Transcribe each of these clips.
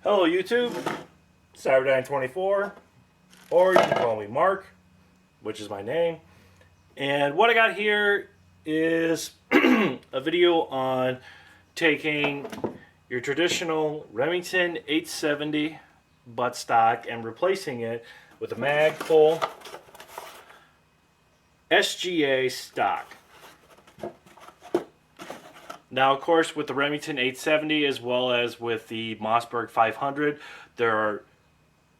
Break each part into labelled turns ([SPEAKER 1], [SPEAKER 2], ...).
[SPEAKER 1] Hello YouTube, Cyberdyne24, or you can call me Mark, which is my name. And what I got here is a video on taking your traditional Remmington 870 buttstock and replacing it with a Magpul SGA stock. Now, of course, with the Remmington 870 as well as with the Mossberg 500, there are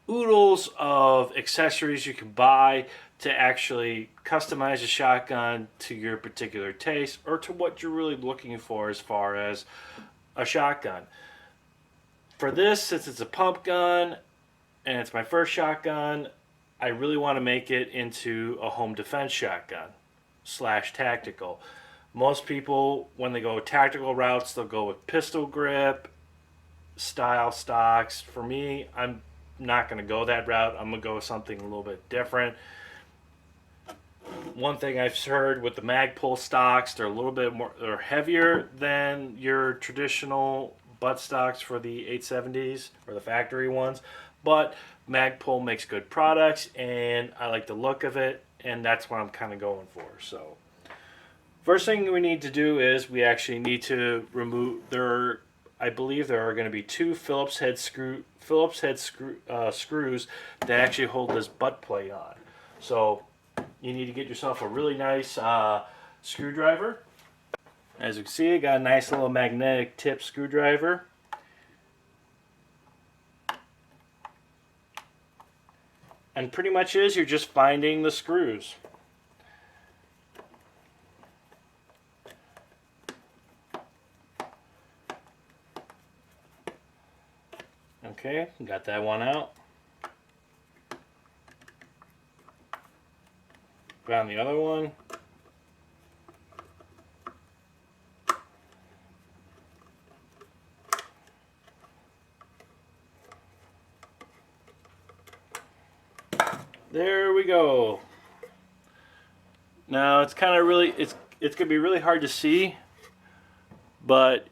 [SPEAKER 1] oodles of accessories you can buy to actually customize a shotgun to your particular taste or to what you're really looking for as far as a shotgun. For this, since it's a pump gun and it's my first shotgun, I really want to make it into a home defense shotgun / tactical. Most people, when they go tactical routes, they'll go with pistol grip style stocks. For me, I'm not going to go that route. I'm going to go with something a little bit different. One thing I've heard with the Magpul stocks, they're a little bit more, they're heavier than your traditional butt stocks for the 870s or the factory ones. But Magpul makes good products, and I like the look of it, and that's what I'm kind of going for. So first thing we need to do is we actually need to remove, I believe there are going to be two Phillips head screws that actually hold this butt plate on. So you need to get yourself a really nice screwdriver. As you can see, I got a nice little magnetic tip screwdriver. And pretty much you're just finding the screws. Okay, got that one out. Found the other one. There we go. Now it's kind of really, it's gonna be really hard to see, but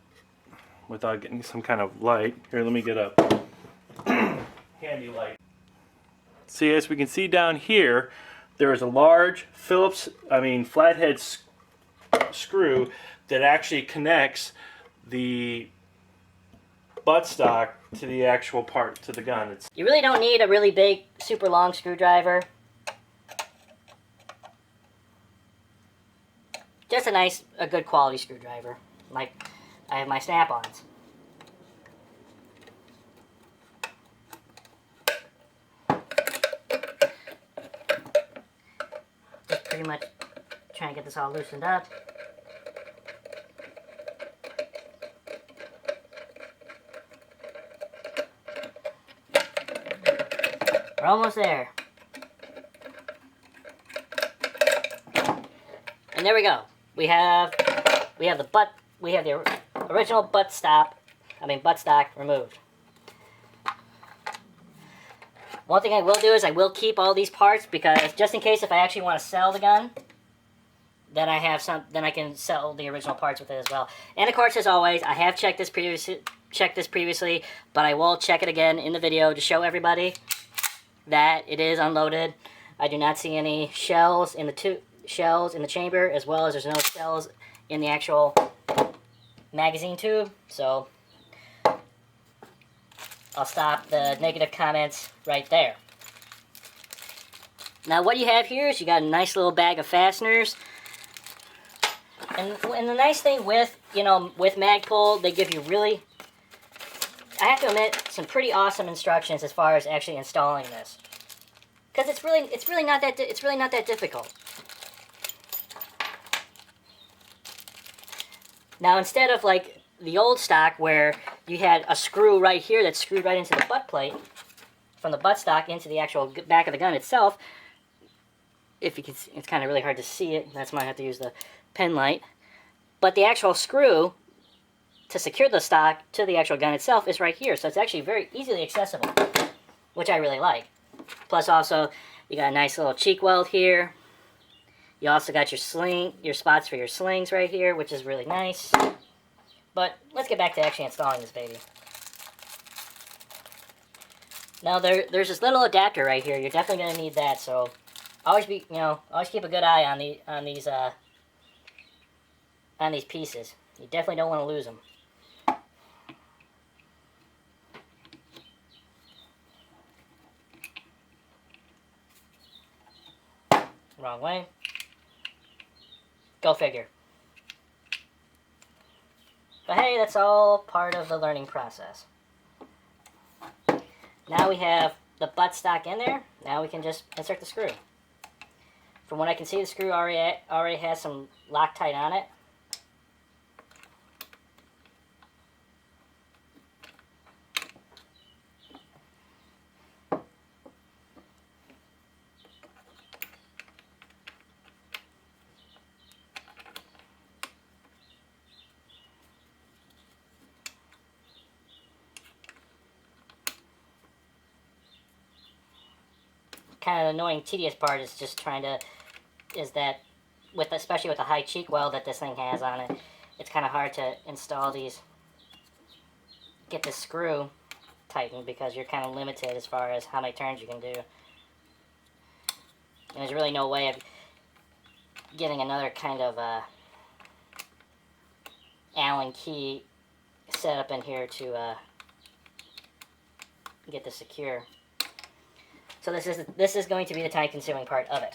[SPEAKER 1] without getting some kind of light. Here, let me get a handy light. See, as we can see down here, there is a large flathead screw that actually connects the buttstock to the actual part, to the gun.
[SPEAKER 2] You really don't need a really big, super long screwdriver. Just a good quality screwdriver. Like I have my snap-ons. Just pretty much trying to get this all loosened up. We're almost there. And there we go. We have the original buttstock removed. One thing I will do is I will keep all these parts, because just in case if I actually want to sell the gun, then I can sell the original parts with it as well. And of course, as always, I have checked this previously, but I will check it again in the video to show everybody that it is unloaded. I do not see any shells in the chamber, as well as there's no shells in the actual magazine tube. So I'll stop the negative comments right there. Now what you have here is you got a nice little bag of fasteners. And the nice thing with Magpul, they give you really, I have to admit, some pretty awesome instructions as far as actually installing this, because it's really not that difficult. Now, instead of like the old stock where you had a screw right here that screwed right into the butt plate from the buttstock into the actual back of the gun itself, if you can, it's kind of really hard to see it. That's why I have to use the pen light. But the actual screw to secure the stock to the actual gun itself is right here, so it's actually very easily accessible, which I really like. Plus, also, you got a nice little cheek weld here. You also got your spots for your slings right here, which is really nice. But let's get back to actually installing this baby. Now there's this little adapter right here. You're definitely gonna need that. So always always keep a good eye on these pieces. You definitely don't want to lose them. Wrong way. Go figure. But hey, that's all part of the learning process. Now we have the buttstock in there. Now we can just insert the screw. From what I can see, the screw already has some Loctite on it. Kind of annoying, tedious part is just especially with the high cheek weld that this thing has on it, it's kind of hard to install get the screw tightened because you're kind of limited as far as how many turns you can do. And there's really no way of getting another kind of Allen key set up in here to get this secure. So this is going to be the time-consuming part of it.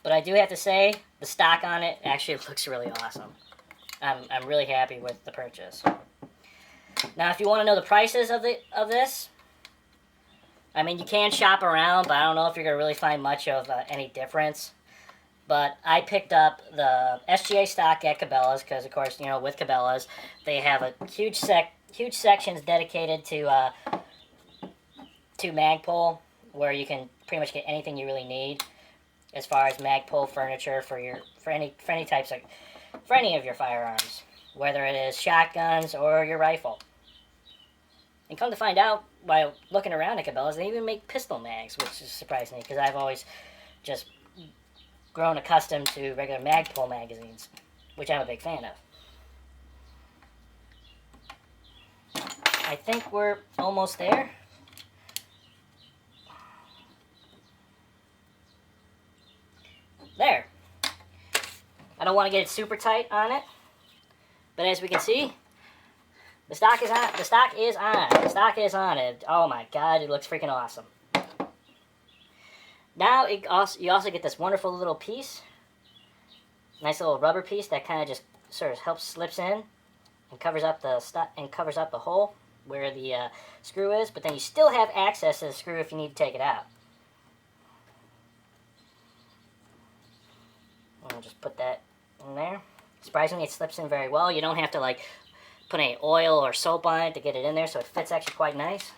[SPEAKER 2] But I do have to say, the stock on it actually looks really awesome. I'm really happy with the purchase. Now, if you want to know the prices of this, I mean, you can shop around, but I don't know if you're going to really find much of any difference. But I picked up the SGA stock at Cabela's because, of course, with Cabela's, they have a huge sections dedicated to Magpul, where you can pretty much get anything you really need as far as Magpul furniture for any of your firearms, whether it is shotguns or your rifle. And come to find out, while looking around at Cabela's, they even make pistol mags, which is surprising because I've always just grown accustomed to regular Magpul magazines, which I'm a big fan of. I think we're almost there. There. I don't want to get it super tight on it, but as we can see, the stock is on. The stock is on. The stock is on it. Oh my God, it looks freaking awesome. Now you also get this wonderful little piece, nice little rubber piece that kind of just sort of slips in and covers up the hole where the screw is. But then you still have access to the screw if you need to take it out. I'll just put that in there. Surprisingly, it slips in very well. You don't have to put any oil or soap on it to get it in there, so it fits actually quite nice.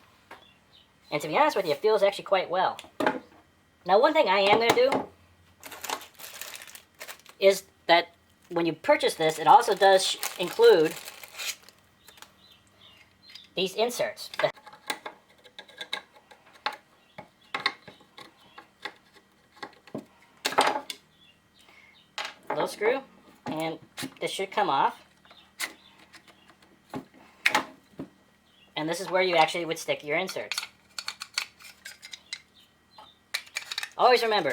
[SPEAKER 2] And to be honest with you, it feels actually quite well. Now, one thing I am going to do is that when you purchase this, it also does include these inserts. Little screw, and this should come off. And this is where you actually would stick your inserts. Always remember,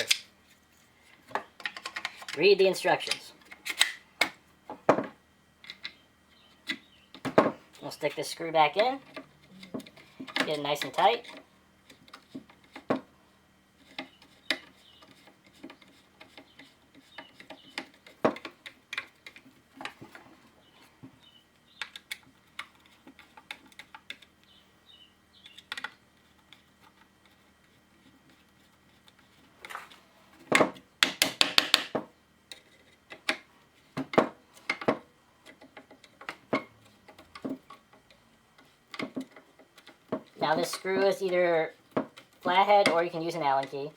[SPEAKER 2] read the instructions. We'll stick this screw back in, get it nice and tight. Now this screw is either flathead or you can use an Allen key.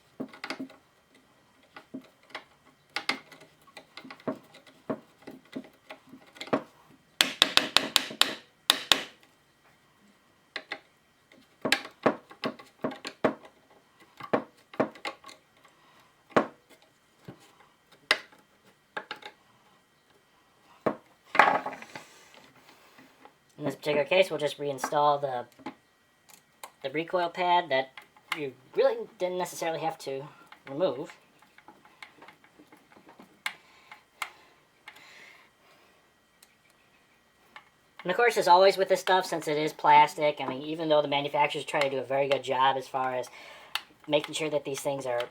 [SPEAKER 2] In this particular case, we'll just reinstall the recoil pad that you really didn't necessarily have to remove. And of course, as always with this stuff, since it is plastic, I mean, even though the manufacturers try to do a very good job as far as making sure that these things are,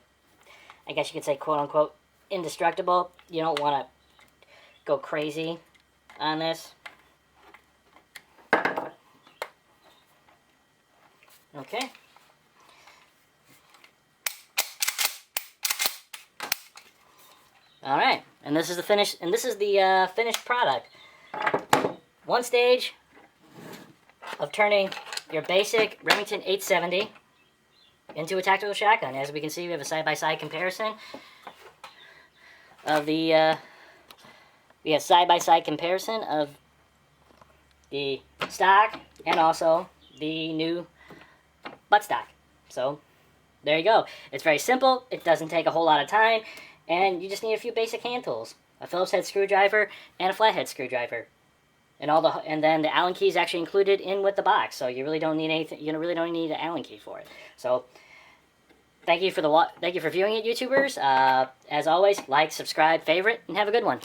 [SPEAKER 2] I guess you could say, quote-unquote, indestructible, you don't want to go crazy on this. Okay. All right, and this is the finished product. One stage of turning your basic Remington 870 into a tactical shotgun. As we can see, we have a side-by-side comparison of the side-by-side comparison of the stock and also the new buttstock. So there you go. It's very simple. It doesn't take a whole lot of time, and you just need a few basic hand tools: a Phillips head screwdriver and a flathead screwdriver. And then the Allen key is actually included in with the box, so you really don't need anything. You really don't need an Allen key for it. So thank you for viewing it, YouTubers. As always, like, subscribe, favorite, and have a good one.